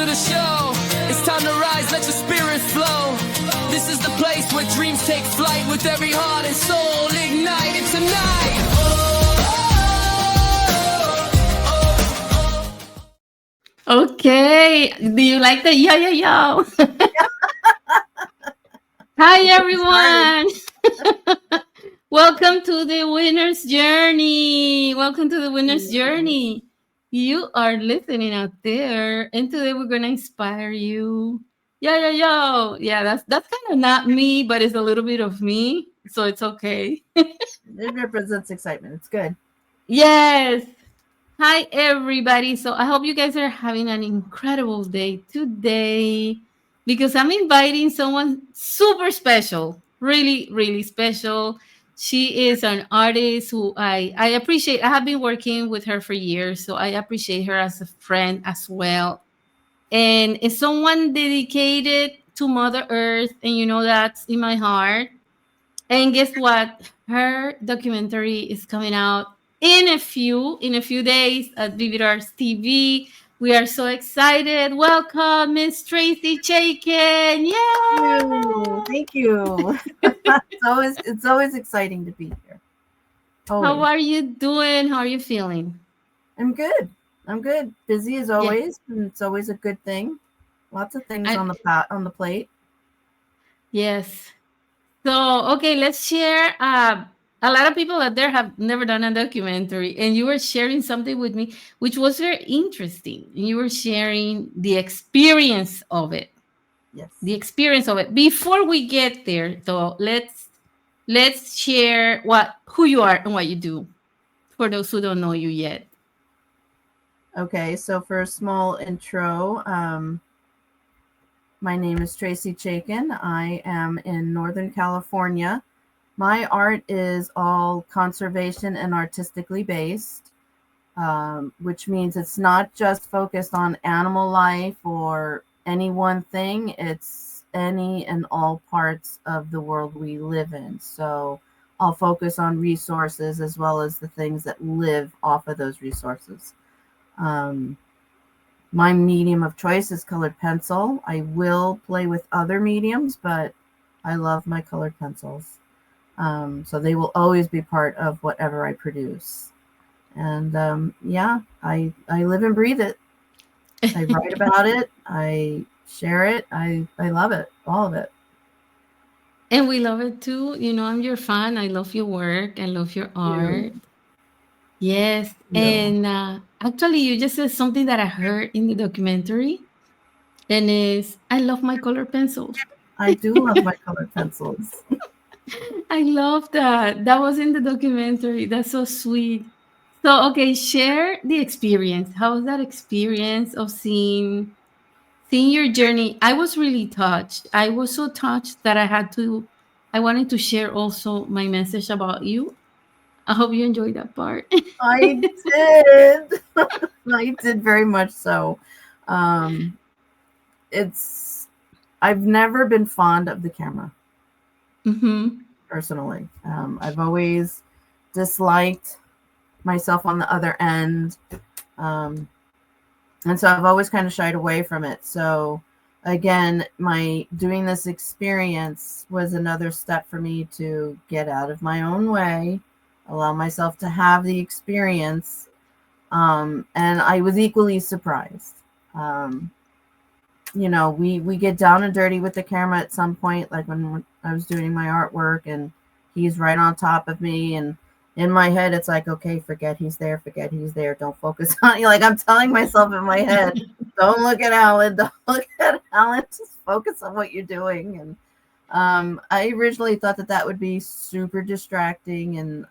the show. It's time to rise, let your spirit flow. This is the place where dreams take flight. With every heart and soul ignited tonight. Okay, do you like the yo? Hi everyone. Welcome to the winner's journey. Welcome to the winner's journey. You are listening out there, and today we're gonna inspire you. Yo. Yeah, that's kind of not me, but it's a little bit of me, so it's okay. It represents excitement. It's good. Yes. Hi everybody. So I hope you guys are having an incredible day today, because I'm inviting someone super special, really, really special. She is an artist who I appreciate. I have been working with her for years, so I appreciate her as a friend as well. And it's someone dedicated to Mother Earth, and you know that's in my heart. And guess what? Her documentary is coming out in a few days at Vivid Arts TV. We are so excited. Welcome, Miss Tracey Chaykin. Yeah. Thank you. It's always exciting to be here. Always. How are you doing? How are you feeling? I'm good. Busy as always, and it's always a good thing. Lots of things on the plate. Yes. So, okay, let's share. A lot of people out there have never done a documentary, and you were sharing something with me, which was very interesting. You were sharing the experience of it. Yes. The experience of it. Before we get there, though, let's share who you are and what you do for those who don't know you yet. Okay, so for a small intro, my name is Tracey Chaykin. I am in Northern California. My art is all conservation and artistically based, which means it's not just focused on animal life or any one thing. It's any and all parts of the world we live in. So I'll focus on resources as well as the things that live off of those resources. My medium of choice is colored pencil. I will play with other mediums, but I love my colored pencils. So they will always be part of whatever I produce. And I live and breathe it. I write about it. I share it. I love it, all of it. And we love it too. You know, I'm your fan. I love your work. I love your art. Yes. And actually, you just said something that I heard in the documentary, and is I love my colored pencils. I do love my colored pencils. I love that. That was in the documentary. That's so sweet. So, okay, share the experience. How was that experience of seeing your journey? I was really touched. I was so touched that I wanted to share also my message about you. I hope you enjoyed that part. I did. I did very much so. I've never been fond of the camera. Personally. I've always disliked myself on the other end. And so I've always kind of shied away from it. So again, my doing this experience was another step for me to get out of my own way, allow myself to have the experience. And I was equally surprised. We get down and dirty with the camera at some point, like when I was doing my artwork and he's right on top of me, and in my head it's like, okay, forget he's there, don't focus on you. Like I'm telling myself in my head, don't look at Alan, just focus on what you're doing. And I originally thought that would be super distracting and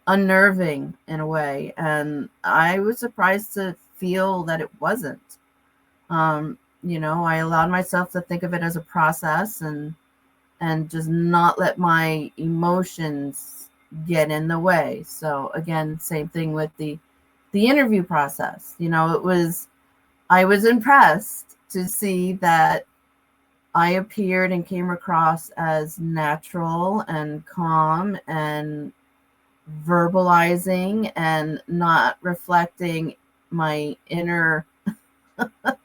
unnerving in a way, and I was surprised to feel that it wasn't. I allowed myself to think of it as a process and just not let my emotions get in the way. So again, same thing with the interview process. I was impressed to see that I appeared and came across as natural and calm and verbalizing and not reflecting my inner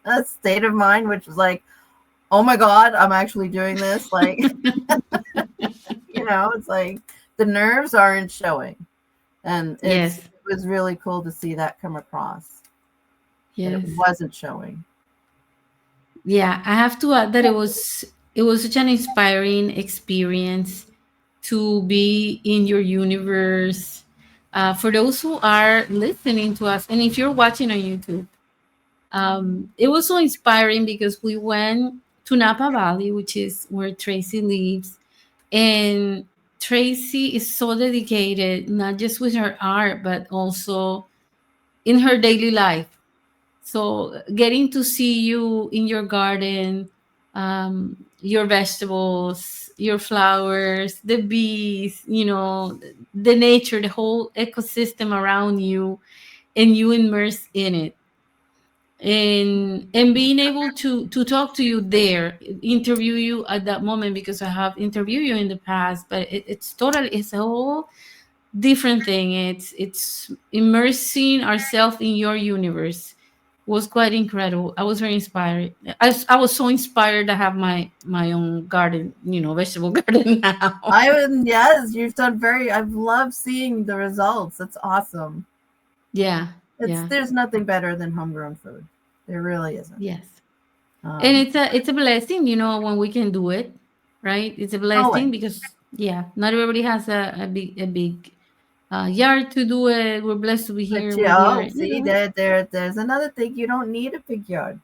a state of mind, which was like, oh my God, I'm actually doing this. Like, it's like the nerves aren't showing. And Yes. it was really cool to see that come across, that it Yes. wasn't showing. Yeah, I have to add that it was such an inspiring experience to be in your universe. For those who are listening to us, and if you're watching on YouTube, it was so inspiring because we went to Napa Valley, which is where Tracy lives, and Tracy is so dedicated, not just with her art, but also in her daily life. So getting to see you in your garden, your vegetables, your flowers, the bees, the nature, the whole ecosystem around you, and you immerse in it. And being able to talk to you there, interview you at that moment, because I have interviewed you in the past, but it's a whole different thing. It's immersing ourselves in your universe was quite incredible. I was very inspired. I was so inspired to have my own garden, vegetable garden now. Yes, you've done I've loved seeing the results. It's awesome. Yeah, yeah, There's nothing better than homegrown food. There really isn't. yes. And Um, it's a blessing, when we can do it, right? It's a blessing Always. because yeah, not everybody has a big yard to do it. We're blessed to be But here. yeah, We're here, oh, see, there's another thing. You don't need a big yard.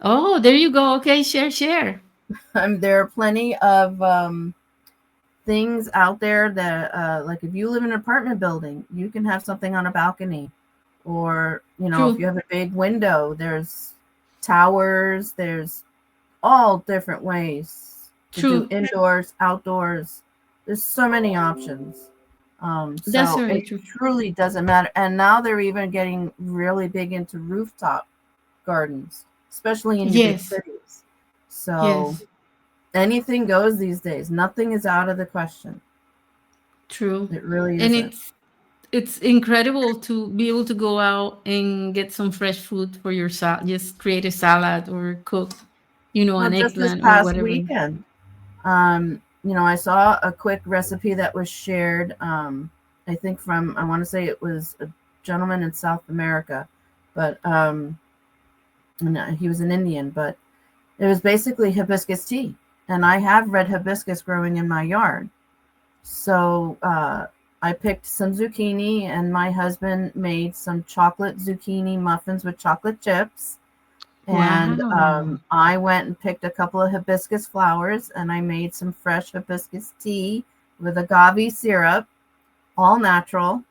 Oh, there you go. Okay, share. There are plenty of things out there that, like, if you live in an apartment building, you can have something on a balcony, or if you True, have a big window, there's towers. There's all different ways to do true. indoors, outdoors. There's so many options. That's So very it true. truly doesn't matter. And now they're even getting really big into rooftop gardens, especially in your big Yes, cities. So yes, anything goes these days. Nothing is out of the question. true. It really And isn't. it's incredible to be able to go out and get some fresh food for your salad. Just create a salad or cook, Well, an just this eggplant or past whatever. weekend, I saw a quick recipe that was shared. I think from, I want to say it was a gentleman in South America, but and he was an Indian, but it was basically hibiscus tea. And I have red hibiscus growing in my yard. So I picked some zucchini, and my husband made some chocolate zucchini muffins with chocolate chips. And Wow. I went and picked a couple of hibiscus flowers, and I made some fresh hibiscus tea with agave syrup, all natural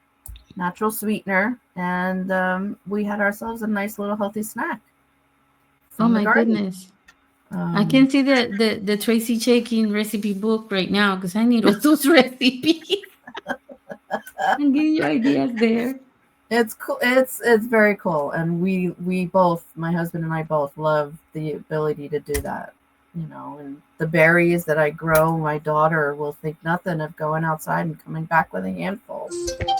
sweetener. And we had ourselves a nice little healthy snack Oh from the my garden. goodness. I Um, can see the Tracy Chaykin recipe book right now because I need all those recipes. I'm giving you ideas there. It's cool. It's very cool, and we both, my husband and I both, love the ability to do that. And the berries that I grow, my daughter will think nothing of going outside and coming back with a handful,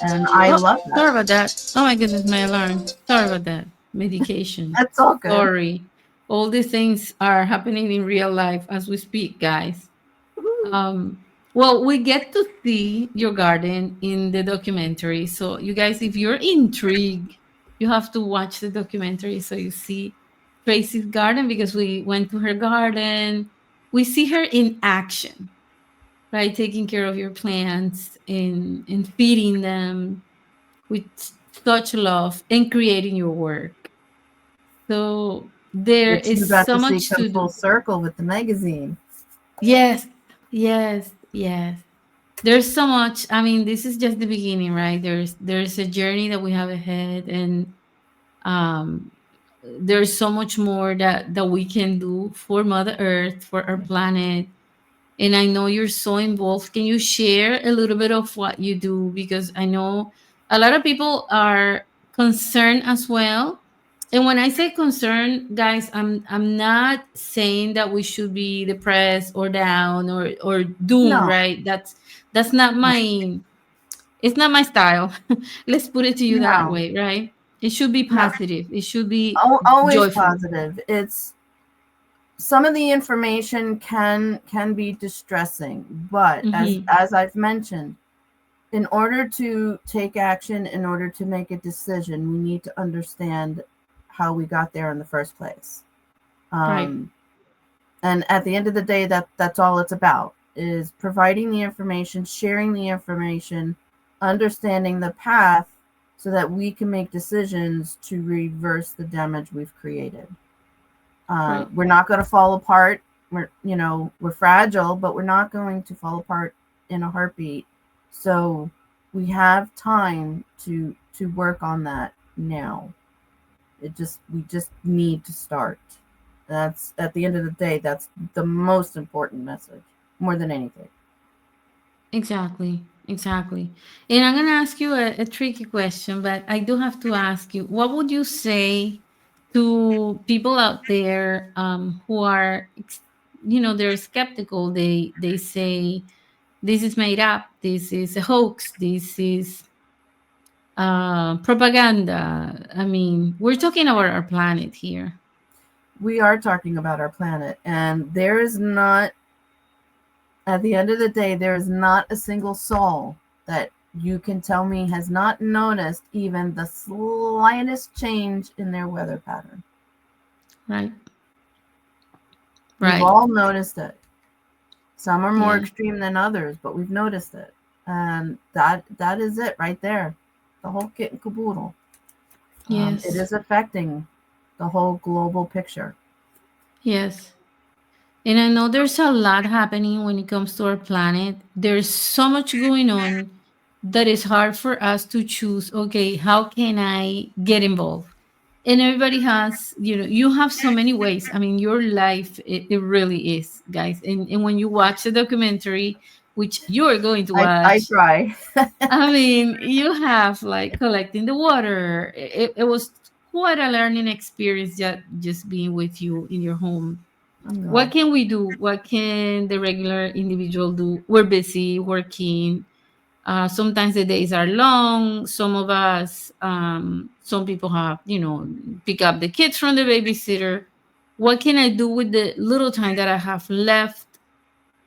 and I Oh, love sorry that. about that. Oh my goodness, my alarm. Sorry about that. Medication. That's all good. Sorry. All these things are happening in real life as we speak, guys. Um, well, we get to see your garden in the documentary. So, you guys, if you're intrigued, you have to watch the documentary so you see Tracy's garden because we went to her garden. We see her in action, right? Taking care of your plants and feeding them with such love and creating your work. So, there Which you're is about so to see much come to full do. circle with the magazine. Yes, yes, yes. There's so much. I mean, this is just the beginning, right? There's a journey that we have ahead, and um, there's so much more that we can do for Mother Earth, for our planet. And I know you're so involved. Can you share a little bit of what you do? Because I know a lot of people are concerned as well. And when I say concerned, guys, I'm not saying that we should be depressed or down or doomed, No, right? That's not no, my it's not my style. Let's put it to you that no. way, right? It should be No, positive. It should be always joyful. positive. It's some of the information can be distressing, but Hmm. as I've mentioned, in order to take action, in order to make a decision, we need to understand how we got there in the first place. Right. Um, and at the end of the day, that's all it's about, is providing the information, sharing the information, understanding the path so that we can make decisions to reverse the damage we've created. Right. We're not going to fall apart. We're fragile, but we're not going to fall apart in a heartbeat. So we have time to work on that now. We just need to start. That's, at the end of the day, that's the most important message, more than anything. Exactly. Exactly. And I'm gonna ask you a tricky question, but I do have to ask you, what would you say to people out there who are, they're skeptical. They say this is made up. This is a hoax. This is propaganda. I mean, we're talking about our planet here. We are talking about our planet, and there is not, at the end of the day, there is not a single soul that you can tell me has not noticed even the slightest change in their weather pattern. Right. We've Right. all noticed it. Some are more Yeah. extreme than others, but we've noticed it. And that is it right there. The whole kit and caboodle. It Yes. is affecting the whole global picture. Yes. And I know there's a lot happening when it comes to our planet. There's so much going on that is hard for us to choose. Okay, how can I get involved? And everybody has, you have so many ways. I mean, your life, it really is, guys. And when you watch the documentary, which you are going to I watch, try. I mean, you have like collecting the water. It was quite a learning experience just being with you in your home. What No. can we do? What can the regular individual do? We're busy working. Sometimes the days are long. Some of us, some people have, pick up the kids from the babysitter. What can I do with the little time that I have left?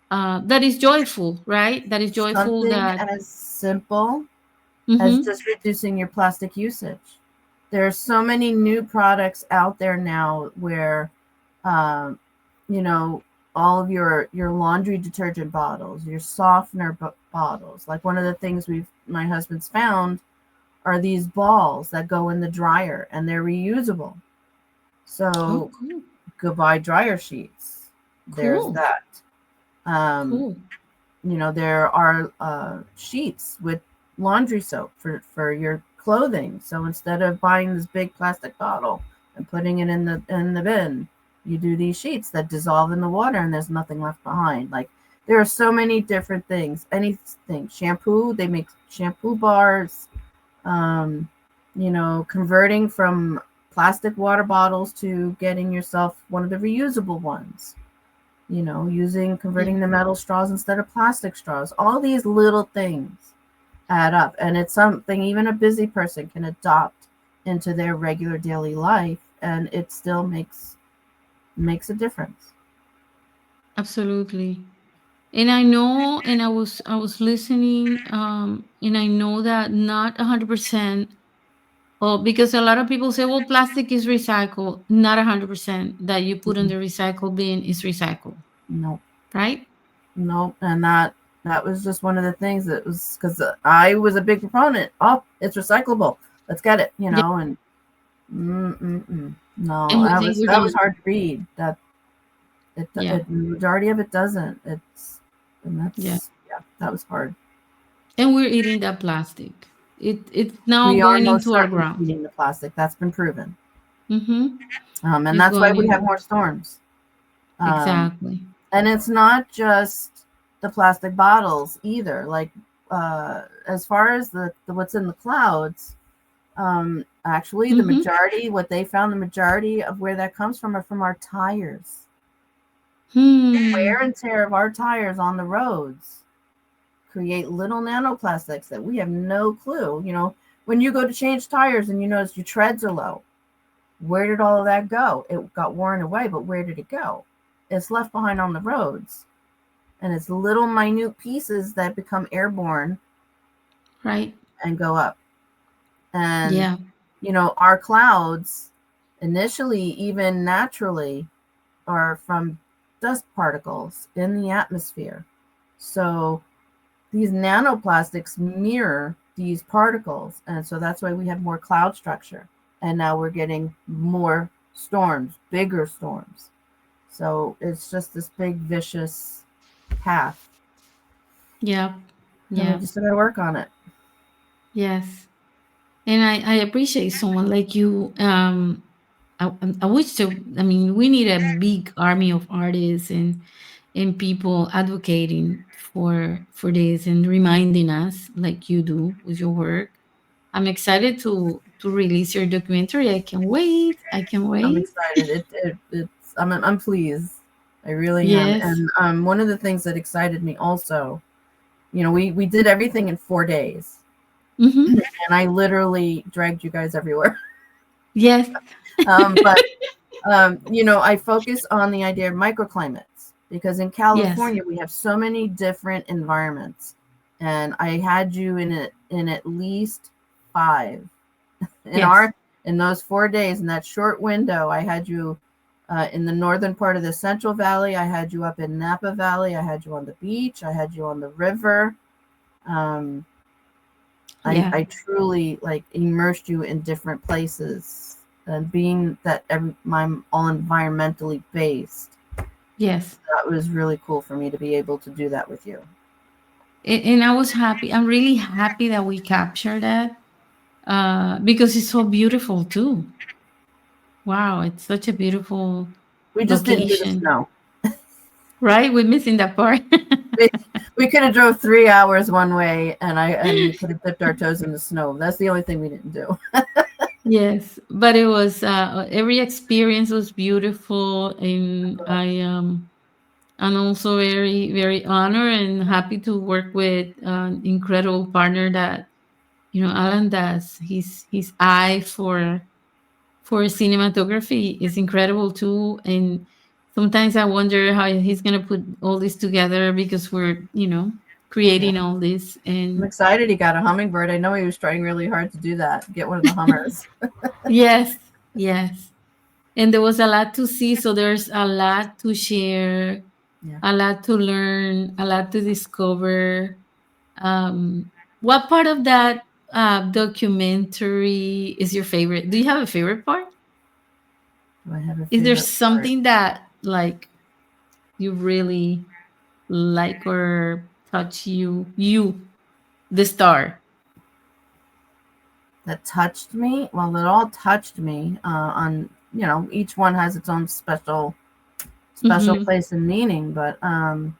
That is joyful, right? That is joyful. Something That. as simple as Mm-hmm. just reducing your plastic usage. There are so many new products out there now where, um, you know, all of your laundry detergent bottles, your softener bottles. Like one of the things my husband's found are these balls that go in the dryer and they're reusable. Oh, So cool, goodbye dryer sheets. There's cool, that. Um, cool. there are sheets with laundry soap for your clothing. So instead of buying this big plastic bottle and putting it in the bin, you do these sheets that dissolve in the water and there's nothing left behind. Like there are so many different things. Anything shampoo, they make shampoo bars. Um, converting from plastic water bottles to getting yourself one of the reusable ones, Yeah, converting the metal straws instead of plastic straws. All these little things add up, and it's something even a busy person can adopt into their regular daily life, and it still makes a difference. absolutely. And I know, and I was listening, and I know that not 100%. Well, because a lot of people say, well, plastic is recycled. Not 100% that you put in Mhm. the recycle bin is recycled, No, right? no, and that was just one of the things that was because I was a big proponent. Oh, it's recyclable. Let's get it, Yeah. and no, And we that think was we're that doing, was hard to read. That yeah, majority of it doesn't. And yeah. that's yeah, that was hard. And we're eating that plastic. It's now We are going most into our certainly ground. eating the plastic. That's been proven. Mm-hmm. And It's that's why going we have in. more storms. Um, Exactly. and it's not just the plastic bottles either. Like as far as the what's in the clouds, actually Mm-hmm. what they found, the majority of where that comes from are from our tires. Hmm. Wear and tear of our tires on the roads create little nanoplastics that we have no clue. When you go to change tires and you notice your treads are low, where did all of that go? It got worn away, but where did it go? It's left behind on the roads. And it's little minute pieces that become airborne Right. and go up. And, Yeah. our clouds initially, even naturally, are from dust particles in the atmosphere. So these nanoplastics mirror these particles. And so that's why we have more cloud structure. And now we're getting more storms, bigger storms. So it's just this big vicious path. Yeah. And we Yeah. just got to work on it. Yes. And I appreciate someone like you. I wish so. I mean, we need a big army of artists and people advocating for this and reminding us like you do with your work. I'm excited to release your documentary. I can wait. I can I'm wait. excited. I'm pleased. I really am. Yes. And one of the things that excited me also, we did everything in 4 days. Mm-hmm. And I literally dragged you guys everywhere. Yes. But I focus on the idea of microclimates because in Yes. California we have so many different environments, and I had you in at least five in Yes. our in those 4 days in that short window. I had you in the northern part of the Central Valley. I had you up in Napa Valley. I had you on the beach. I had you on the river. Um, Yeah. I truly like immersed you in different places, and being that I'm all environmentally based, Yes. that was really cool for me to be able to do that with you. And I was happy. I'm really happy that we captured that because it's so beautiful too. Wow, it's such a beautiful We just didn't do the location, snow. right? We're missing that part. we, we could have drove 3 hours one way, and we could have dipped our toes in the snow. That's the only thing we didn't do. Yes, but it was every experience was beautiful, and I'm also very honored and happy to work with an incredible partner that Alan does. His eye for cinematography is incredible too, and sometimes I wonder how he's gonna put all this together because we're Yeah. creating all this. I'm And excited he got a hummingbird. I know he was trying really hard to do that, get one of the Hummers. yes, yes, and there was a lot to see, so there's a lot to share, Yeah. a lot to learn, a lot to discover. What part of that documentary is your favorite? Do you have a favorite part? Do I have a Is there favorite part? something that like you really like or touch you the star? That touched me? Well, it all touched me. On each one has its own special Mm-hmm. place and meaning. But I'm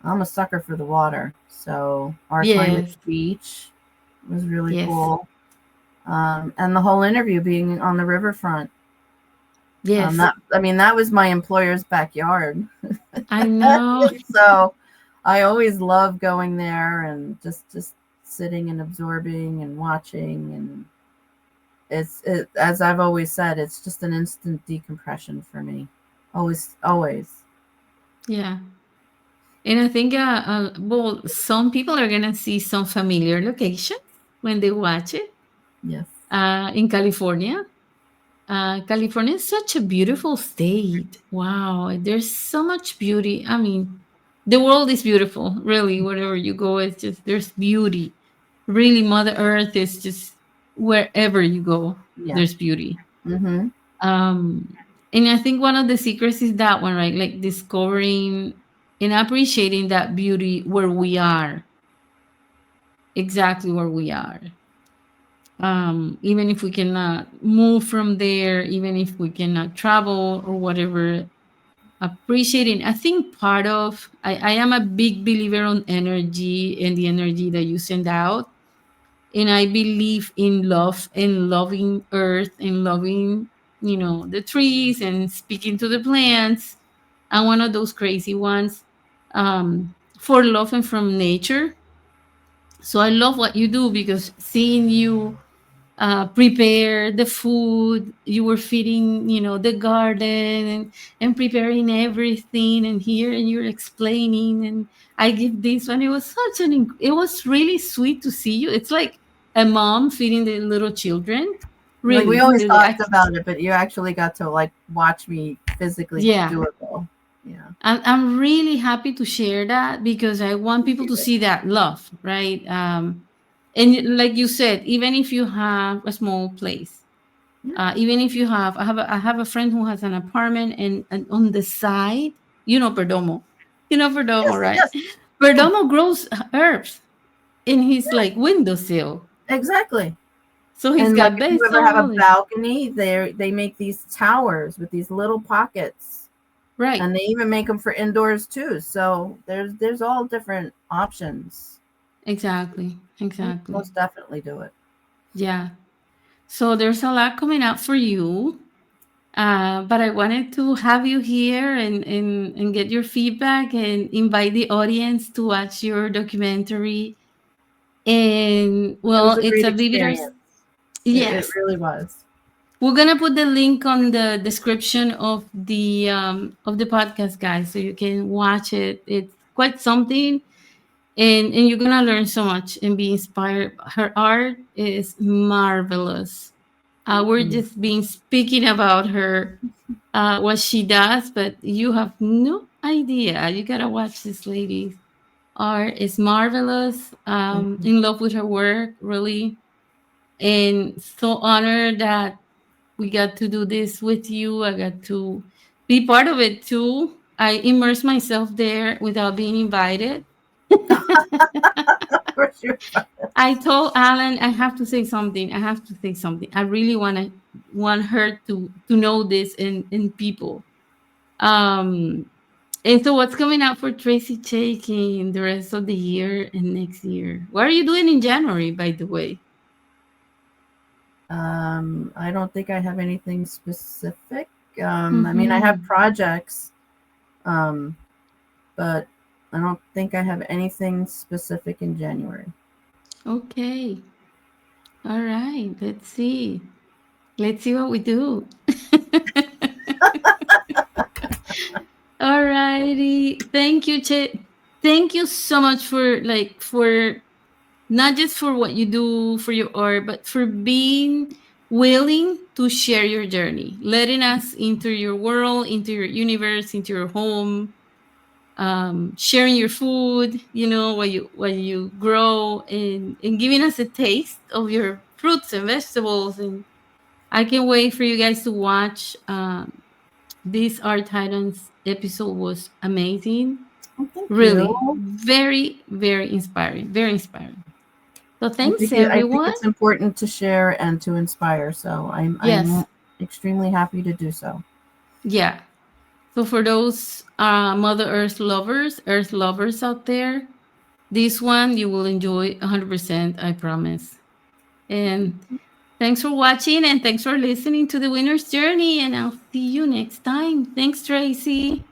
a sucker for the water. So our time at Yes, the beach was really yes, cool. And the whole interview being on the riverfront. yes. That was my employer's backyard. I know. So I always love going there and just sitting and absorbing and watching, and as I've always said, it's just an instant decompression for me. Always. Yeah, and I think well, some people are gonna see some familiar locations when they watch it. Yes. In California, California is such a beautiful state. Wow, there's so much beauty. I mean, the world is beautiful, really. Wherever you go, it's just there's beauty. Really, Mother Earth is just wherever you go, Yeah. there's beauty. Mm-hmm. And I think one of the secrets is that one, right? Like discovering and appreciating that beauty where we are, exactly where we are. Even if we cannot move from there, even if we cannot travel or whatever, appreciating. I think I am a big believer on energy and the energy that you send out. And I believe in love and loving earth and loving, the trees and speaking to the plants. I'm one of those crazy ones for love and from nature. So I love what you do because seeing you prepare the food, you were feeding, the garden and preparing everything, and here and you're explaining, and I give this one. It was it was really sweet to see you. It's like a mom feeding the little children. Like we Really, always really. talked about it, but you actually got to like watch me physically Yeah. do it though. Yeah. I'm really happy to share that because I want Thank people to you. see that love, right? And like you said, even if you have a small place, Yeah. even if you have, I have a friend who has an apartment, and on the side, Perdomo, Perdomo, Yes. right? Yes. Yeah. Perdomo grows herbs in his like windowsill, Exactly. so he's And like got if you ever have a basil, balcony, they make these towers with these little pockets, right? and they even make them for indoors too. So there's all different options. Exactly, Yeah, exactly. most definitely do it. Yeah. So there's a lot coming up for you. But I wanted to have you here and get your feedback and invite the audience to watch your documentary. And It was well, a it's great a Vivider's. experience. It Yes. really was. We're gonna put the link on the description of the podcast, guys, so you can watch it. It's quite something, and you're gonna learn so much and be inspired. Her art is marvelous. We're Mm. just being speaking about her, what she does, but you have no idea. You gotta watch this lady's art. It's marvelous. Mhm. In love with her work, really, and so honored that we got to do this with you. I got to be part of it too. I immersed myself there without being invited. Of course you're fine. I told Alan, I have to say something. I have to say something. I really want her to know this in people. Um, and so what's coming out for Tracy Chaykin the rest of the year and next year? What are you doing in January, by the way? I don't think I have anything specific. I mean, I have Mm-hmm. projects, um, but I don't think I have anything specific in January. Okay. All right. Let's see. Let's see what we do. All righty. Thank you, Thank you so much for not just for what you do for your art, but for being willing to share your journey, letting us into your world, into your universe, into your home, sharing your food, what you grow, and giving us a taste of your fruits and vegetables. And I can't wait for you guys to watch. This Art Titans episode was amazing. Well, thank Really, you. very, very inspiring. Very inspiring. So thanks, I think everyone. it's important to share and to inspire. So I'm Yes. extremely happy to do so. Yeah. So for those Mother Earth lovers out there, this one you will enjoy 100%, I promise. And thanks for watching and thanks for listening to The Winner's Journey. And I'll see you next time. Thanks, Tracy.